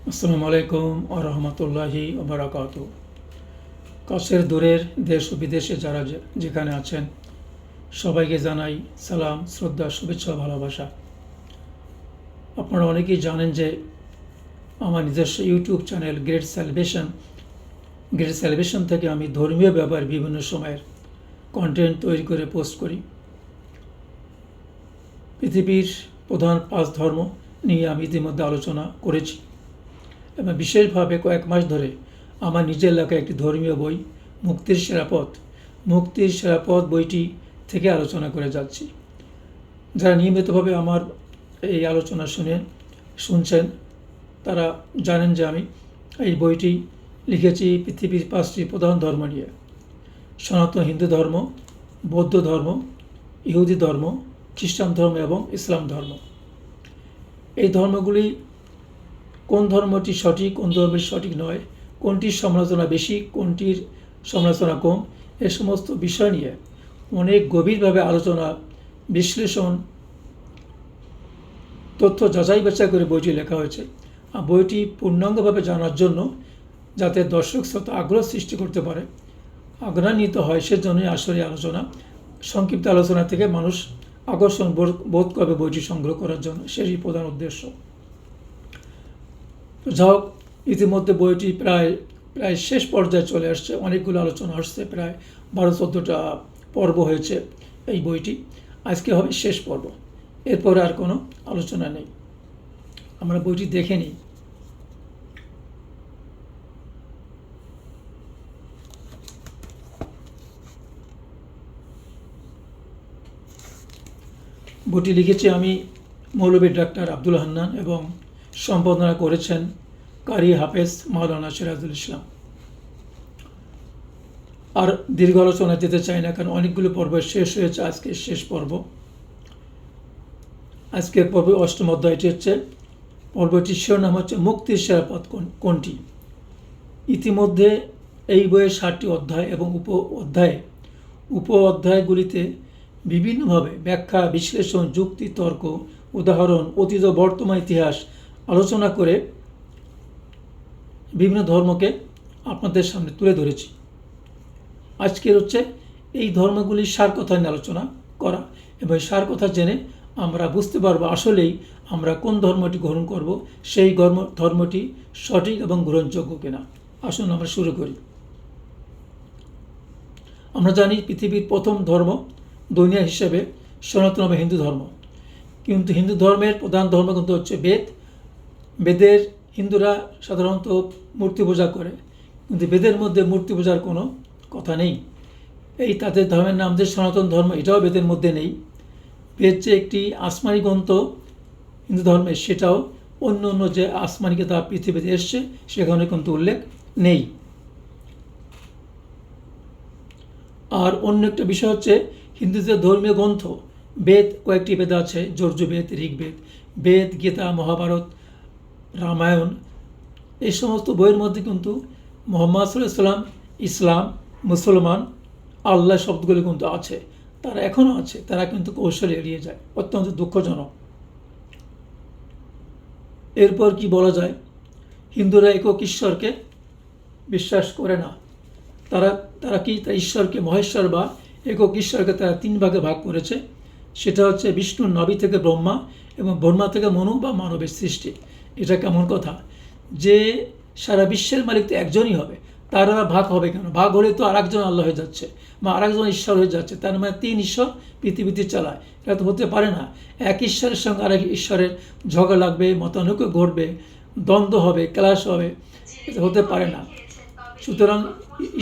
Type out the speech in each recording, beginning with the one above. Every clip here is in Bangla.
আসসালামু আলাইকুম ওয়া রাহমাতুল্লাহি ওয়া বারাকাতুহু। কাছের দূরের দেশ ও বিদেশে যারা যেখানে আছেন সবাইকে জানাই সালাম, শ্রদ্ধা, শুভেচ্ছা, ভালোবাসা। আপনারা অনেকেই জানেন যে আমার নিজস্ব ইউটিউব চ্যানেল গ্রেট সেলিব্রেশন থেকে আমি ধর্মীয় ব্যাপার বিভিন্ন সময়ের কন্টেন্ট তৈরি করে পোস্ট করি। পৃথিবীর প্রধান 5 ধর্ম নিয়ে আমি ইতিমধ্যে আলোচনা করেছি এবং বিশেষভাবে কয়েক মাস ধরে আমার নিজের লেখা একটি ধর্মীয় বই মুক্তির সেরা পথ বইটি থেকে আলোচনা করে যাচ্ছি। যারা নিয়মিতভাবে আমার এই আলোচনা শুনছেন তারা জানেন যে আমি এই বইটি লিখেছি পৃথিবীর 5টি প্রধান ধর্ম নিয়ে: সনাতন হিন্দু ধর্ম, বৌদ্ধ ধর্ম, ইহুদি ধর্ম, খ্রিস্টান ধর্ম এবং ইসলাম ধর্ম। এই ধর্মগুলি কোন ধর্মটি সঠিক, কোন ধর্মটি সঠিক নয়, কোনটির সমালোচনা বেশি, কোনটির সমালোচনা কম, এ সমস্ত বিষয় নিয়ে অনেক গভীরভাবে আলোচনা, বিশ্লেষণ, তথ্য যাচাই বাছাই করে বইটি লেখা হয়েছে। আর বইটি পূর্ণাঙ্গভাবে জানার জন্য, যাতে দর্শক শ্রোতা আগ্রহ সৃষ্টি করতে পারে, আগ্রহান্বিত হয়, সেজন্যই আসলে আলোচনা, সংক্ষিপ্ত আলোচনা থেকে মানুষ আকর্ষণ বোধ করবে বইটি সংগ্রহ করার জন্য, সেটি প্রধান উদ্দেশ্য। যাই হোক, ইতিমধ্যে বইটি প্রায় শেষ পর্যায়ে চলে আসছে। অনেকগুলো আলোচনা আসছে, প্রায় 12-14টা পর্ব হয়েছে এই বইটি। আজকে হবে শেষ পর্ব, এরপরে আর কোনো আলোচনা নেই। আমরা বইটি দেখে নিই। বইটি লিখেছি আমি, মৌলভী ডাক্তার আব্দুল হান্নান, এবং সম্পাদনা করেছেন কারি হাফেজ মাওলানা সিরাজুল ইসলাম। আর দীর্ঘ আলোচনা যেতে চাই না, কারণ অনেকগুলো পর্ব শেষ হয়েছে। আজকে শেষ পর্ব। আজকের পর্বে 8ম অধ্যায়টি হচ্ছে, পর্বটির শিরোনাম হচ্ছে মুক্তির সেরা পথ কোনটি। ইতিমধ্যে এই বইয়ের 7টি অধ্যায় এবং উপ অধ্যায়গুলিতে বিভিন্নভাবে ব্যাখ্যা, বিশ্লেষণ, যুক্তি, তর্ক, উদাহরণ, অতীত বর্তমান ইতিহাস আলোচনা করে বিভিন্ন ধর্মকে আপনাদের সামনে তুলে ধরেছি। আজকের হচ্ছে এই ধর্মগুলির সার কথা নিয়ে আলোচনা করা, এবং সার কথা জেনে আমরা বুঝতে পারবো আসলেই আমরা কোন ধর্মটি গ্রহণ করব, সেই ধর্মটি সঠিক এবং গ্রহণযোগ্য কিনা। আসুন আমরা শুরু করি। আমরা জানি পৃথিবীর প্রথম ধর্ম দুনিয়া হিসেবে সনাতন বা হিন্দু ধর্ম। কিন্তু হিন্দু ধর্মের প্রধান ধর্ম কিন্তু হচ্ছে বেদের হিন্দুরা সাধারণত মূর্তি পূজা করে, কিন্তু বেদের মধ্যে মূর্তি পূজার কোনো কথা নেই। এই তাদের ধর্মের নাম যে সনাতন ধর্ম, এটাও বেদের মধ্যে নেই। বেদ যে একটি আসমানি গ্রন্থ হিন্দু ধর্মের, সেটাও অন্য যে আসমানি কিতাব পৃথিবীতে এসছে সেখানে কিন্তু উল্লেখ নেই। আর অন্য একটা বিষয় হচ্ছে, হিন্দুদের ধর্মীয় গ্রন্থ বেদ, কয়েকটি বেদ আছে: যজুর্বেদ, ঋগ্বেদ, বেদ, গীতা, মহাভারত, রামায়ণ। এই সমস্ত বইয়ের মধ্যে কিন্তু মুহাম্মদ সাল্লাল্লাহু আলাইহি ওয়াসাল্লাম, ইসলাম, মুসলমান, আল্লাহ শব্দগুলি কিন্তু আছে। তারা এখনও আছে, তারা কিন্তু কৌশলে এড়িয়ে যায়, অত্যন্ত দুঃখজনক। এরপর কি বলা যায়, হিন্দুরা একক ঈশ্বরকে বিশ্বাস করে না। তারা কি ঈশ্বরকে, মহেশ্বর বা একক ঈশ্বরকে তারা 3 ভাগে ভাগ করেছে। সেটা হচ্ছে বিষ্ণুর নাভি থেকে ব্রহ্মা, এবং ব্রহ্মা থেকে মনু বা মানবের সৃষ্টি। এটা কেমন কথা যে সারা বিশ্বের মালিক তো একজনই হবে, তারা ভাগ হবে কেন? ভাগ হলে তো আরেকজন আল্লাহ হয়ে যাচ্ছে বা আরেকজন ঈশ্বর হয়ে যাচ্ছে, তার মানে 3 ঈশ্বর পৃথিবীতে চালায়। এটা তো হতে পারে না। এক ঈশ্বরের সঙ্গে আরেক ঈশ্বরের ঝগড়া লাগবে, মতানৈক্য ঘটবে, দ্বন্দ্ব হবে, ক্লাশ হবে, এটা হতে পারে না। সুতরাং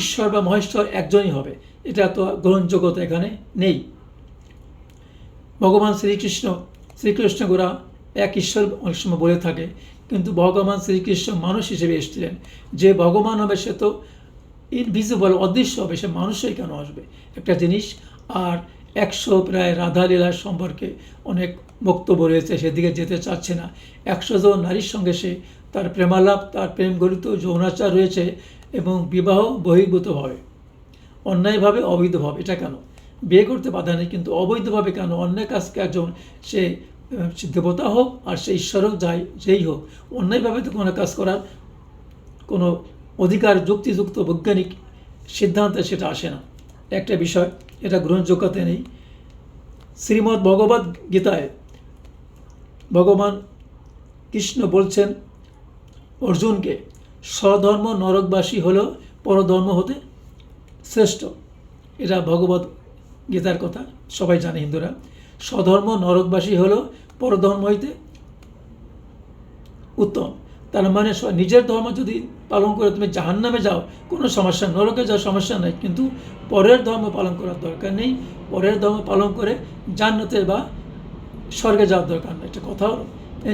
ঈশ্বর বা মহেশ্বর একজনই হবে, এটা তো গ্রহণযোগ্যতা এখানে নেই। ভগবান শ্রীকৃষ্ণ গোরা এক ঈশ্বর অনেক সময় বলে থাকে, কিন্তু ভগবান শ্রীকৃষ্ণ মানুষ হিসেবে এসেছিলেন। যে ভগবান হবে সে তো ইনভিজিবল, অদৃশ্য হবে, সে মানুষই কেন আসবে একটা জিনিস। আর প্রায় রাধালীলার সম্পর্কে অনেক বক্তব্য রয়েছে, সেদিকে যেতে চাচ্ছে না। 100 জন নারীর সঙ্গে সে তার প্রেমালাপ, তার প্রেম গঠিত যৌনাচার রয়েছে, এবং বিবাহ বহির্ভূতভাবে, অন্যায়ভাবে, অবৈধভাবে। এটা কেন? বিয়ে করতে বাধা নেই, কিন্তু অবৈধভাবে কেন? অন্যায় কাজকে একজন সে সে দেবতা হোক আর সে ঈশ্বর হোক, যেই হোক, অন্যায়ভাবে তো কোনো কাজ করার কোনো অধিকার যুক্তিযুক্ত বৈজ্ঞানিক সিদ্ধান্তে সেটা আসে না। একটা বিষয়, এটা গ্রহণযোগ্যতা নেই। শ্রীমদ্ ভগবদ গীতায় ভগবান কৃষ্ণ বলছেন অর্জুনকে, স্বধর্ম নরকবাসী হলেও পরধর্ম হতে শ্রেষ্ঠ। এটা ভগবদ গীতার কথা, সবাই জানে হিন্দুরা। স্বধর্ম নরকবাসী হলেও পরধর্ম হইতে উত্তম। তার মানে নিজের ধর্ম যদি পালন করে তুমি জাহান্নামে যাও কোনো সমস্যা, নরকে যাওয়ার সমস্যা নেই, কিন্তু পরের ধর্ম পালন করার দরকার নেই। পরের ধর্ম পালন করে জান্নাতে বা স্বর্গে যাওয়ার দরকার নেই। এটা কথা হলো,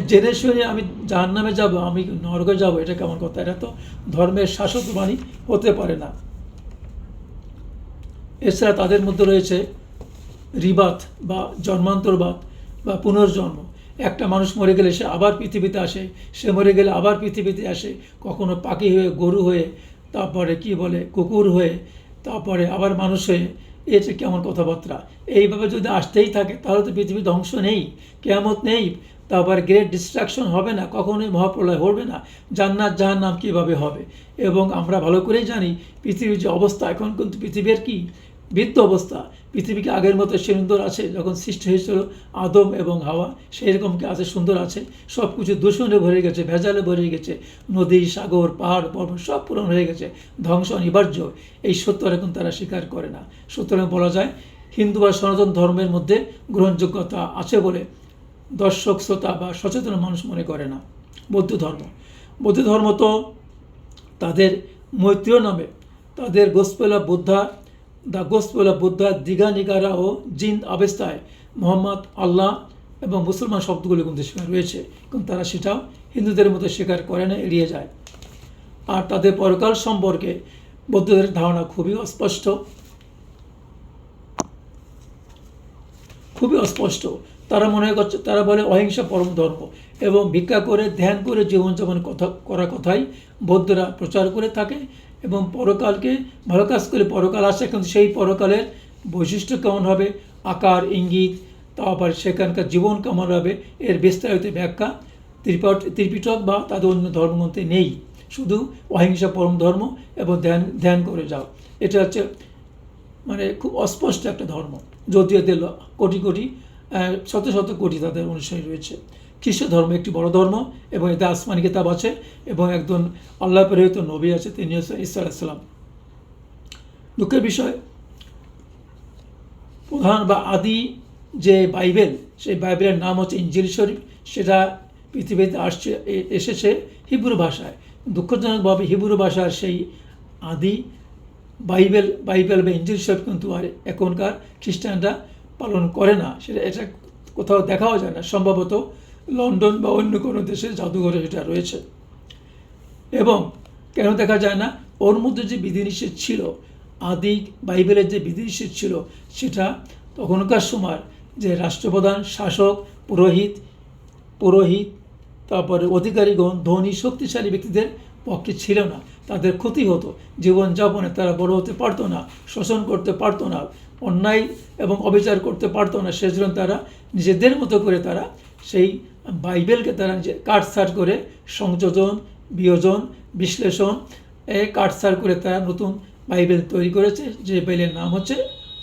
জেনে শুনে আমি জাহান্নামে যাব, আমি নরকে যাব, এটা কেমন কথা? এটা তো ধর্মের শাশ্বত বাণী হতে পারে না। এছাড়া তাদের মধ্যে রয়েছে রিবাত বা জন্মান্তরবাদ বা পুনর্জন্ম। একটা মানুষ মরে গেলে সে আবার পৃথিবীতে আসে, সে মরে গেলে আবার পৃথিবীতে আসে, কখনো পাখি হয়ে, গরু হয়ে, তারপরে কি বলে কুকুর হয়ে, তারপরে আবার মানুষ হয়ে। এটা কেমন কথাবার্তা? এইভাবে যদি আসতেই থাকে তাহলে তো পৃথিবী ধ্বংস নেই, কিয়ামত নেই, তারপর গ্রেট ডিস্ট্রাকশন হবে না, কখনোই মহাপ্রলয় হবে না, জান্নাত জাহান্নাম কীভাবে হবে? এবং আমরা ভালো করেই জানি পৃথিবীর যে অবস্থা এখন, কিন্তু পৃথিবীর কি বৃদ্ধ অবস্থা? পৃথিবীকে আগের মতো সুন্দর আছে যখন সৃষ্টি হয়েছিল আদম এবং হাওয়া, সেই রকম কি আছে? সুন্দর আছে? সব কিছু দূষণে ভরে গেছে, ভেজালে ভরে গেছে, নদী, সাগর, পাহাড় পর্বত সব পূরণ হয়ে গেছে, ধ্বংস অনিবার্য। এই সত্য এখন তারা স্বীকার করে না। সুতরাং বলা যায় হিন্দু বা সনাতন ধর্মের মধ্যে গ্রহণযোগ্যতা আছে বলে দর্শক, শ্রোতা বা সচেতন মানুষ মনে করে না। বৌদ্ধ ধর্ম তো তাদের মৈত্রীয় নামে, তাদের gospel of Buddha, the gospel of Buddha, Digha নিগারা ও জিন্দ আবেস্তায় মোহাম্মদ, আল্লাহ এবং মুসলমান শব্দগুলি কিন্তু সেখানে রয়েছে, কিন্তু তারা সেটাও হিন্দুদের মতো স্বীকার করে না, এড়িয়ে যায়। আর তাদের পরকাল সম্পর্কে বৌদ্ধদের ধারণা খুবই অস্পষ্ট। তারা মনে করছে, তারা বলে অহিংসা পরম ধর্ম এবং ভিক্ষা করে, ধ্যান করে জীবনযাপন করার কথাই বৌদ্ধরা প্রচার করে থাকে। এবং পরকালকে ভালো কাজ করে পরকাল আসে, কিন্তু সেই পরকালের বৈশিষ্ট্য কেমন হবে, আকার ইঙ্গিত, তারপর সেখানকার জীবন কেমন হবে, এর বিস্তারিত ব্যাখ্যা ত্রিপিটক বা তাদের অন্য ধর্মগ্রন্থে নেই। শুধু অহিংসা পরম ধর্ম এবং ধ্যান করে যাও। এটা হচ্ছে মানে খুব অস্পষ্ট একটা ধর্ম, যদিও এদের কোটি শত শত কোটি তাদের অনুসারী রয়েছে। খ্রিস্ট ধর্ম একটি বড় ধর্ম এবং এতে আসমানি কিতাব আছে এবং একজন আল্লাহ প্রেরিত নবী আছে, তিনি হচ্ছেন ঈসা আলাইহিস সালাম। দুঃখের বিষয়, প্রধান বা আদি যে বাইবেল, সেই বাইবেলের নাম হচ্ছে ইনজিল শরীফ। সেটা পৃথিবীতে এসেছে হিব্রু ভাষায়। দুঃখজনকভাবে হিব্রু ভাষার সেই আদি বাইবেল বা ইনজিল শরীফ কিন্তু আর এখনকার খ্রিস্টানরা পালন করে না। এটা কোথাও দেখাও যায় না। সম্ভবত লন্ডন বা অন্য কোনো দেশে জাদুঘরে সেটা রয়েছে। এবং কেন দেখা যায় না? ওর মধ্যে যে বিধিনিষেধ ছিল, আদি বাইবেলের যে বিধিনিষেধ ছিল, সেটা তখনকার সময় যে রাষ্ট্রপ্রধান, শাসক, পুরোহিত, তারপরে অধিকারীগণ, ধনী শক্তিশালী ব্যক্তিদের পক্ষে ছিল না। তাদের ক্ষতি হতো, জীবনযাপনে তারা বড় হতে পারতো না, শোষণ করতে পারতো না, অন্যায় এবং অবিচার করতে পারতো না। সেজন্য তারা নিজেদের মতো করে তারা সেই বাইবেলকে তারা কাটছাঁট করে সংযোজন, বিয়োজন, বিশ্লেষণ কাটছাঁট করে তারা নতুন বাইবেল তৈরি করেছে, যে বাইবেলের নাম হচ্ছে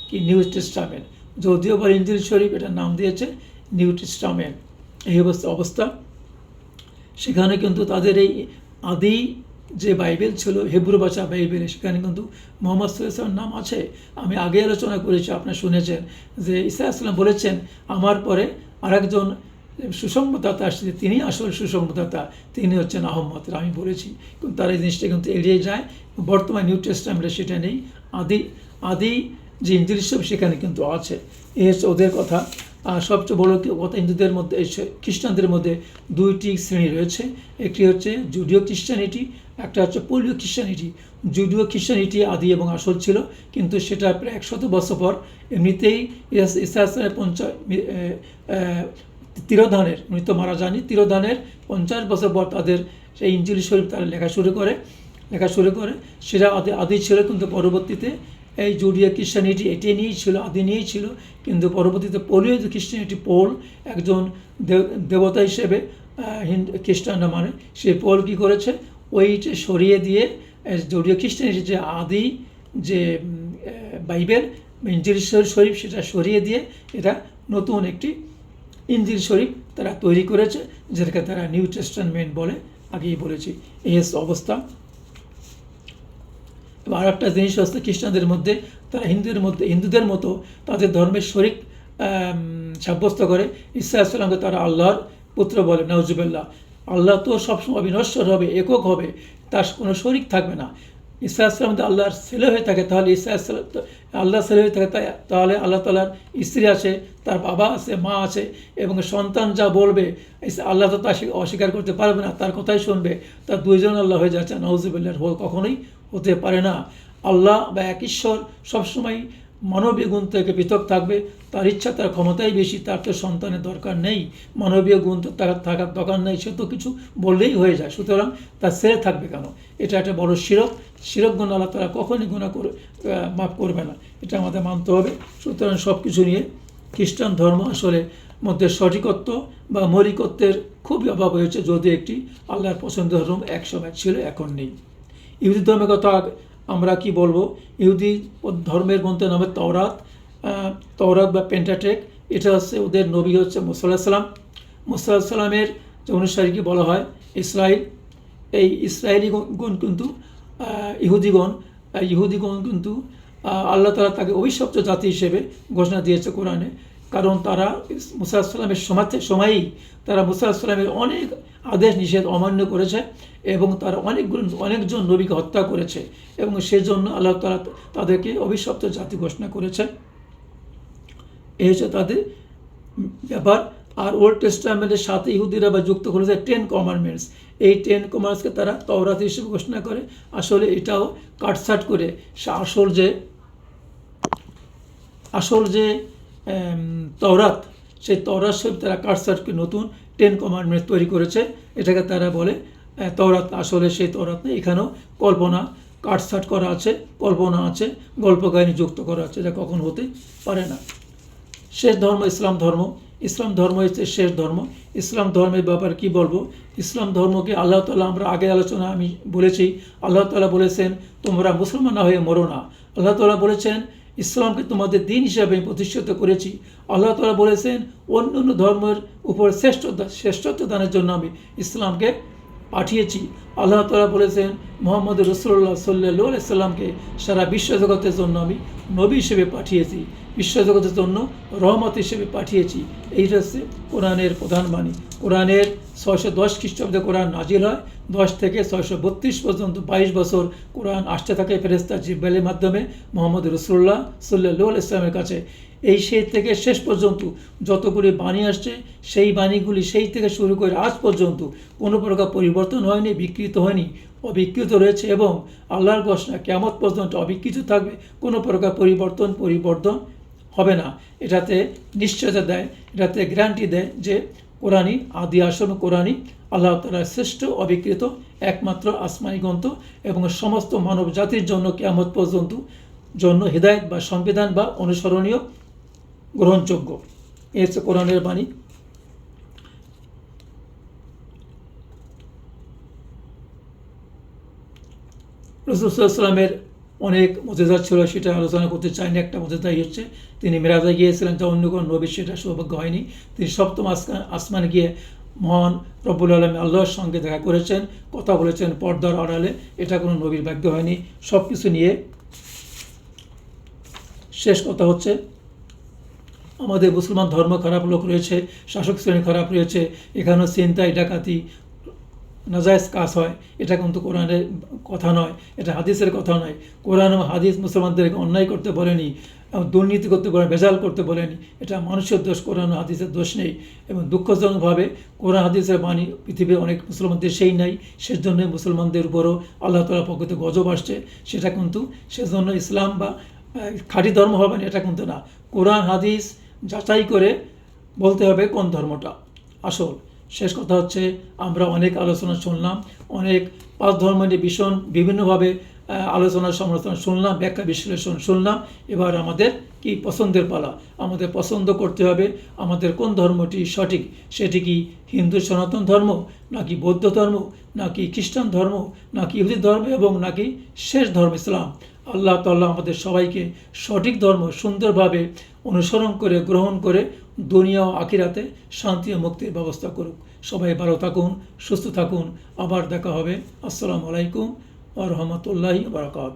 কি নিউ টেস্টামেন্ট। যদিও বা ইনজিল শরীফ এটার নাম দিয়েছে নিউ টেস্টামেন্ট। এই অবস্থা সেখানে কিন্তু তাদের এই আদি যে বাইবেল ছিল হিব্রু ভাষা বাইবেলে, সেখানে কিন্তু মোহাম্মদ সাল্লাল্লাহু আলাইহি ওয়াসাল্লামের নাম আছে। আমি আগে আলোচনা করেছি, আপনারা শুনেছেন যে ঈসা আলাইহিস সালাম বলেছেন আমার পরে আরেকজন সুসংবাদদাতা আসছে, তিনি আসল সুসংবাদদাতা, তিনি হচ্ছেন আহমদ। আমি বলেছি, কিন্তু তারা এই জিনিসটা কিন্তু এড়িয়ে যায়। বর্তমান নিউ টেস্টামেন্টে সেটা নেই। আদি যে ইনজিল শরীফ সেখানে কিন্তু আছে। এই হচ্ছে ওদের কথা। আর সবচেয়ে বড় কথা, হিন্দুদের মধ্যে, খ্রিস্টানদের মধ্যে দুইটি শ্রেণী রয়েছে। একটি হচ্ছে জুডিও খ্রিস্টানিটি, একটা হচ্ছে পলীয় খ্রিস্টানিটি। জুডিও খ্রিস্টানিটি আদি এবং আসল ছিল, কিন্তু সেটা প্রায় 100 বছর পর এমনিতেই ঈসা তিরোধানের, উনি তো মারা যাননি, তিরোধানের 50 বছর পর তাদের সেই ইনজিল শরীফ তারা লেখা শুরু করে। সেটা আদি ছিল, কিন্তু পরবর্তীতে এই জুডিও খ্রিস্টানিটি এটি নিয়েই ছিল, আদি নিয়েই ছিল, কিন্তু পরবর্তীতে পোলীয় যে খ্রিস্টানিটি, পোল একজন দেবতা হিসেবে খ্রিস্টানরা মানে, সে পোল কী করেছে, ওইটা সরিয়ে দিয়ে জুডিও খ্রিস্টানিটি যে আদি যে বাইবেল ইনজিল শরীফ সেটা সরিয়ে দিয়ে এটা নতুন একটি ইনজিল শরীফ তারা তৈরি করেছে, যেটাকে তারা নিউ টেস্টামেন্ট বলে, আগেই বলেছি। এই অবস্থা। এবং আর একটা জিনিস হচ্ছে খ্রিস্টানদের মধ্যে তারা হিন্দুদের মতো তাদের ধর্মের শরিক সাব্যস্ত করে। ঈসা আলাইহিস সালামকে তারা আল্লাহর পুত্র বলে, নাউজুবিল্লাহ। আল্লাহ তো সবসময় বিনশ্বর হবে, একক হবে, তার কোনো শরিক থাকবে না। ঈসা আলাইহিস সালাম যদি আল্লাহর ছেলে হয়ে থাকে, তাহলে আল্লাহর ছেলে হয়ে থাকে, তাহলে আল্লাহ তাআলার স্ত্রী আছে, তার বাবা আছে, মা আছে, এবং সন্তান যা বলবে আল্লাহ তো তা অস্বীকার করতে পারবে না, তার কথাই শুনবে। তার দুইজন আল্লাহ হয়ে যাচ্ছে, নাউজুবিল্লাহ, কখনোই হতে পারে না। আল্লাহ বা এক ঈশ্বর সবসময় মানবীয় গুণ থেকে পৃথক থাকবে, তার ইচ্ছা, তার ক্ষমতাই বেশি, তার তো সন্তানের দরকার নেই, মানবীয় গুণ তো থাকার দরকার নেই, সে তো কিছু বললেই হয়ে যায়, সুতরাং তার ছেলে থাকবে কেন? এটা একটা বড় শিরক গুণ আল্লাহ তারা কখনই মাফ করবে না, এটা আমাদের মানতে হবে। সুতরাং সব কিছু নিয়ে খ্রিস্টান ধর্ম আসলে মধ্যে সঠিকত্ব বা মৌলিকত্বের খুবই অভাব হয়েছে, যদি একটি আল্লাহর পছন্দ ধর্ম একসময় ছিল, এখন নেই। ইহুদি ধর্মের কথা আমরা কি বলবো? ইহুদি ধর্মের গ্রন্থের নামে তওরাত বা পেন্টাটেক। এটা হচ্ছে ওদের নবী হচ্ছে মুসা আলাইহিস সালাম। মুসা আলাইহিস সালামের যে অনুসারীকে বলা হয় ইসরাইল। এই ইসরায়েলিগণ কিন্তু ইহুদিগণ কিন্তু আল্লাহ তাআলা তাকে অভিশপ্ত জাতি হিসেবে ঘোষণা দিয়েছে কোরআনে, কারণ তারা মুসা আলাইহিস সালামের সময়ই তারা মুসা আলাইহিস সালামের অনেক আদেশ নিষেধ অমান্য করেছে, এবং তারা অনেকজন নবীকে হত্যা করেছে, এবং সেজন্য আল্লাহ তাআলা তাদেরকে অভিশপ্ত জাতি ঘোষণা করেছে। এই হচ্ছে তাদের ব্যাপার। আর ওল্ড টেস্টামেন্টের সাথে ইহুদিরা বা যুক্ত করেছে 10 কমান্ডমেন্টস। এই 10 কমান্ডমেন্টসকে তারা তওরাত হিসেবে ঘোষণা করে। আসলে এটাও কাটছাট করে আসল যে তওরাত, সেই তওরাত শরীফ তারা কাটছাট করে নতুন 10 কমান্ডমেন্ট তৈরি করেছে। এটাকে তারা বলে তওরাত। আসলে সেই তওরাত নেই, এখানেও কল্পনা কাটছাট করা আছে, কল্পনা আছে, গল্প কাহিনী যুক্ত করা আছে, এটা কখন হতে পারে না। শেষ ধর্ম ইসলাম ধর্ম। ইসলাম ধর্ম হচ্ছে শেষ ধর্ম। ইসলাম ধর্মের ব্যাপারে কি বলবো? ইসলাম ধর্মকে আল্লাহ তাআলা, আমরা আগে আলোচনা আমি বলেছি, আল্লাহ তাআলা বলেছেন তোমরা মুসলমান না হয়ে মরো না। আল্লাহ তাআলা বলেছেন ইসলামকে তোমাদের দিন হিসাবে প্রতিষ্ঠিত করেছি। আল্লাহ তাআলা বলেছেন অন্য অন্য ধর্মের উপর শ্রেষ্ঠত্ব দানের জন্য আমি ইসলামকে পাঠিয়েছি। আল্লাহ তাআলা বলেছেন মুহাম্মদ রাসূলুল্লাহ সাল্লাল্লাহু আলাইহি সাল্লামকে সারা বিশ্বজগতের জন্য আমি নবী হিসেবে পাঠিয়েছি, বিশ্বজগতের জন্য রহমত হিসেবে পাঠিয়েছি। এইটা হচ্ছে কোরআনের প্রধান বাণী। কোরআনের 610 খ্রিস্টাব্দে কোরআন নাজিল হয়, 10 থেকে 632 পর্যন্ত 22 বছর কোরআন আসতে থাকে ফেরেশতা জিবরাইলের মাধ্যমে মুহাম্মদ রাসূলুল্লাহ সাল্লাল্লাহু আলাইহি সাল্লামের কাছে। সেই থেকে শেষ পর্যন্ত যতগুলি বাণী আসছে, সেই বাণীগুলি সেই থেকে শুরু করে আজ পর্যন্ত কোনো প্রকার পরিবর্তন হয়নি, বিকৃত হয়নি, অবিকৃত রয়েছে, এবং আল্লাহর ঘোষণা কিয়ামত পর্যন্ত অবিকৃত থাকবে, কোনো প্রকার পরিবর্তন হবে না। এটাতে নিশ্চয়তা দেয়, এটাতে গ্যারান্টি দেয় যে কোরআনই আদি আসল, কোরআনই আল্লাহ তাআলার শ্রেষ্ঠ, অবিকৃত, একমাত্র আসমানি গ্রন্থ, এবং সমস্ত মানব জাতির জন্য কিয়ামত পর্যন্ত জন্য হিদায়াত বা সংবিধান বা অনুসরণীয়, গ্রহণযোগ্য। এই হচ্ছে কোরআনের বাণী। রাসূল সাল্লাল্লাহু আলাইহি ওয়াসাল্লামের অনেক মুজিজা ছিল, সেটা আলোচনা করতে চাই না। একটা মুজিজাই হচ্ছে তিনি মেরাজে গিয়েছিলেন, যা অন্য কোনো নবীর সেটা সৌভাগ্য হয়নি। তিনি সপ্তম আসমানে গিয়ে মহান রব্বুল আলামিন আল্লাহর সঙ্গে দেখা করেছেন, কথা বলেছেন পর্দার আড়ালে। এটা কোনো নবীর ভাগ্য হয়নি। সব কিছু নিয়ে শেষ কথা হচ্ছে, আমাদের মুসলমান ধর্ম খারাপ লোক রয়েছে, শাসক শ্রেণী খারাপ রয়েছে, এখানেও ছিনতাই, ডাকাতি, নাজায়েজ কাজ হয়। এটা কিন্তু কোরআনের কথা নয়, এটা হাদিসের কথা নয়। কোরআন ও হাদিস মুসলমানদেরকে অন্যায় করতে বলেনি, দুর্নীতি করতে বলেনি, ভেজাল করতে বলেনি। এটা মানুষের দোষ, কোরআন ও হাদিসের দোষ নেই। এবং দুঃখজনকভাবে কোরআন হাদিসের বাণী পৃথিবীর অনেক মুসলমান দেশেই নাই, সেজন্যই মুসলমানদের উপরও আল্লাহ তাআলা পক্ষে গজব আসছে। সেটা কিন্তু সেজন্য ইসলাম বা খাঁটি ধর্ম হবে না, এটা কিন্তু না। কোরআন হাদিস যাচাই করে বলতে হবে কোন ধর্মটা আসল। শেষ কথা হচ্ছে, আমরা অনেক আলোচনা শুনলাম, অনেক পাঁচ ধর্ম নিয়ে বিভিন্নভাবে আলোচনা সমালোচনা শুনলাম, ব্যাখ্যা বিশ্লেষণ শুনলাম। এবার আমাদের কি পছন্দের পালা। আমাদের পছন্দ করতে হবে আমাদের কোন ধর্মটি সঠিক। সেটি কি হিন্দু সনাতন ধর্ম, নাকি বৌদ্ধ ধর্ম, নাকি খ্রিস্টান ধর্ম, নাকি ইহুদি ধর্ম, এবং নাকি শেষ ধর্ম ইসলাম। আল্লাহ তাআলা আমাদের সবাইকে সঠিক ধর্ম সুন্দরভাবে অনুসরণ করে গ্রহণ করে দুনিয়া ও আখিরাতে শান্তি ও মুক্তির ব্যবস্থা করুক। সবাই ভালো থাকুন, সুস্থ থাকুন। আবার দেখা হবে। আসসালামু আলাইকুম ওয়া রাহমাতুল্লাহি ওয়া বারাকাতুহু।